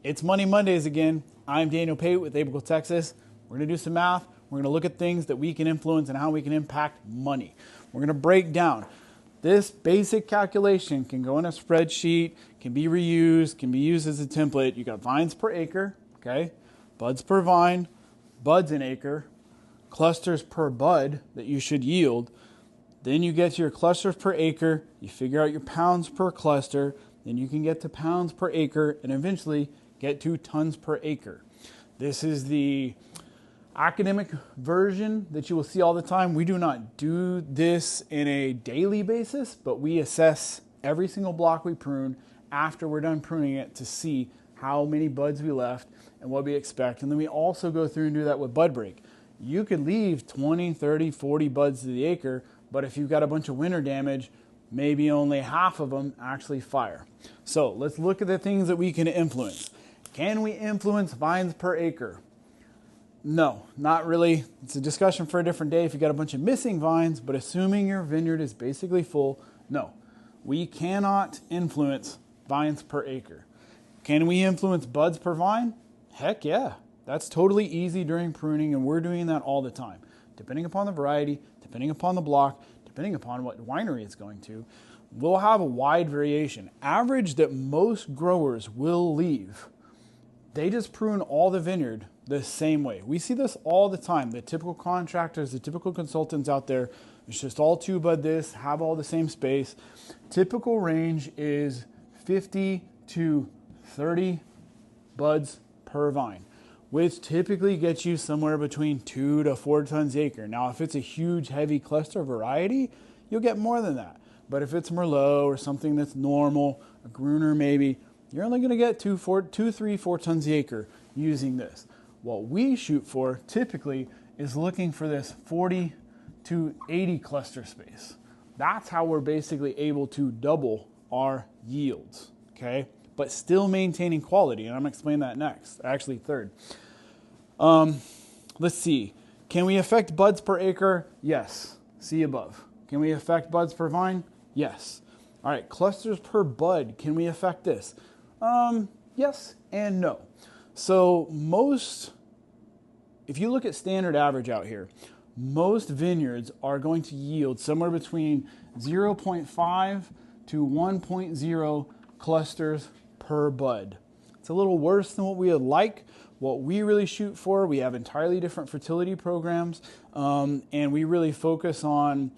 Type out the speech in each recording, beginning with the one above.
It's Money Mondays again. I'm Daniel Pate with Apical Texas. We're going to do some math. We're going to look at things that we can influence and how we can impact money. We're going to break down. This basic calculation can go in a spreadsheet, can be reused, can be used as a template. You got vines per acre, okay? Buds per vine, buds an acre, clusters per bud that you should yield. Then you get to your clusters per acre, you figure out your pounds per cluster, then you can get to pounds per acre, and eventually get to tons per acre. This is the academic version that you will see all the time. We do not do this in a daily basis, but we assess every single block we prune after we're done pruning it to see how many buds we left and what we expect. And then we also go through and do that with bud break. You could leave 20, 30, 40 buds to the acre, but if you've got a bunch of winter damage, maybe only half of them actually fire. So let's look at the things that we can influence. Can we influence vines per acre? No, not really. It's a discussion for a different day if you got a bunch of missing vines, but assuming your vineyard is basically full, no. We cannot influence vines per acre. Can we influence buds per vine? Heck yeah. That's totally easy during pruning, and we're doing that all the time. Depending upon the variety, depending upon the block, depending upon what winery it's going to, we'll have a wide variation. Average that most growers will leave. They just prune all the vineyard the same way. We see this all the time. The typical contractors, the typical consultants out there, it's just all two bud this, have all the same space. Typical range is 50 to 30 buds per vine, which typically gets you somewhere between 2 to 4 tons an acre. Now, if it's a huge, heavy cluster variety, you'll get more than that. But if it's Merlot or something that's normal, a Gruner maybe, you're only going to get 2, 3, 4 tons an acre using this. What we shoot for typically is looking for this 40 to 80 cluster space. That's how we're basically able to double our yields, okay? But still maintaining quality, and I'm going to explain that next, actually third. Let's see. Can we affect buds per acre? Yes. See above. Can we affect buds per vine? Yes. All right, clusters per bud. Can we affect this? Yes and no. So if you look at standard average out here, most vineyards are going to yield somewhere between 0.5 to 1.0 clusters per bud. It's a little worse than what we would like. What we really shoot for, we have entirely different fertility programs, and we really focus on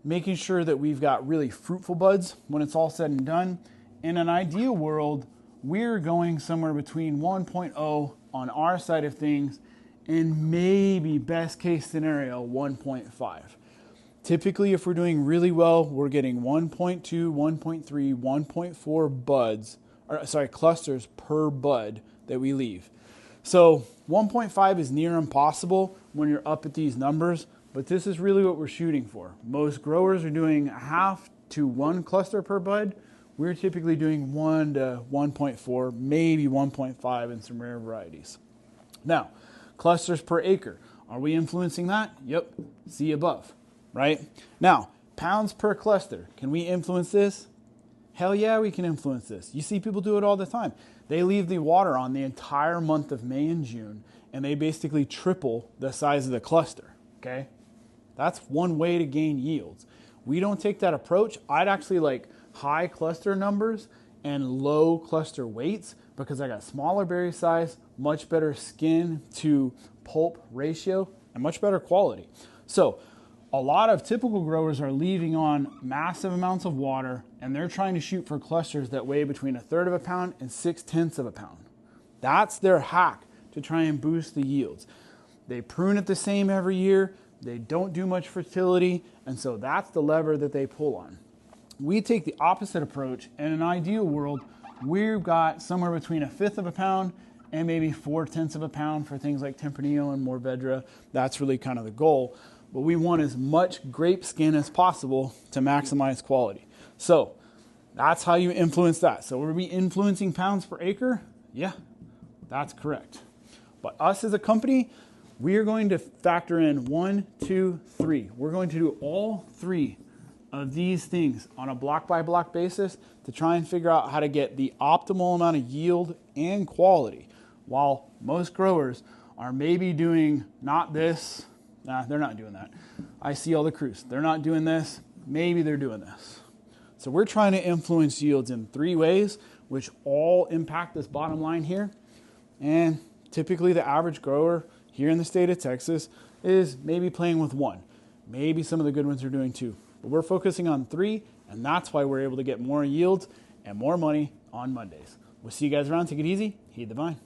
making sure that we've got really fruitful buds when it's all said and done. In an ideal world, we're going somewhere between 1.0 on our side of things and maybe best case scenario 1.5. Typically, if we're doing really well, we're getting 1.2, 1.3, 1.4 clusters per bud that we leave. So 1.5 is near impossible when you're up at these numbers, but this is really what we're shooting for. Most growers are doing 0.5 to 1 cluster per bud. We're typically doing 1 to 1.4, maybe 1.5 in some rare varieties. Now, clusters per acre. Are we influencing that? Yep. See above, right? Now, pounds per cluster. Can we influence this? Hell yeah, we can influence this. You see people do it all the time. They leave the water on the entire month of May and June, and they basically triple the size of the cluster, okay? That's one way to gain yields. We don't take that approach. I'd actually like high cluster numbers and low cluster weights because I got smaller berry size, much better skin to pulp ratio, and much better quality. So a lot of typical growers are leaving on massive amounts of water, and they're trying to shoot for clusters that weigh between 1/3 of a pound and 6/10 of a pound. That's their hack to try and boost the yields. They prune it the same every year. They don't do much fertility, and so that's the lever that they pull on. We take the opposite approach. In an ideal world, we've got somewhere between 1/5 of a pound and maybe 4/10 of a pound for things like Tempranillo and Mourvedre. That's really kind of the goal. But we want as much grape skin as possible to maximize quality. So that's how you influence that. So are we influencing pounds per acre? Yeah, that's correct. But us as a company, we are going to factor in 1, 2, 3. We're going to do all 3 of these things on a block by block basis to try and figure out how to get the optimal amount of yield and quality, while most growers are maybe doing not this. Nah, they're not doing that. I see all the crews. They're not doing this. Maybe they're doing this. So we're trying to influence yields in 3 ways, which all impact this bottom line here. And typically the average grower here in the state of Texas is maybe playing with 1. Maybe some of the good ones are doing 2. But we're focusing on 3, and that's why we're able to get more yields and more money on Mondays. We'll see you guys around. Take it easy. Heed the vine.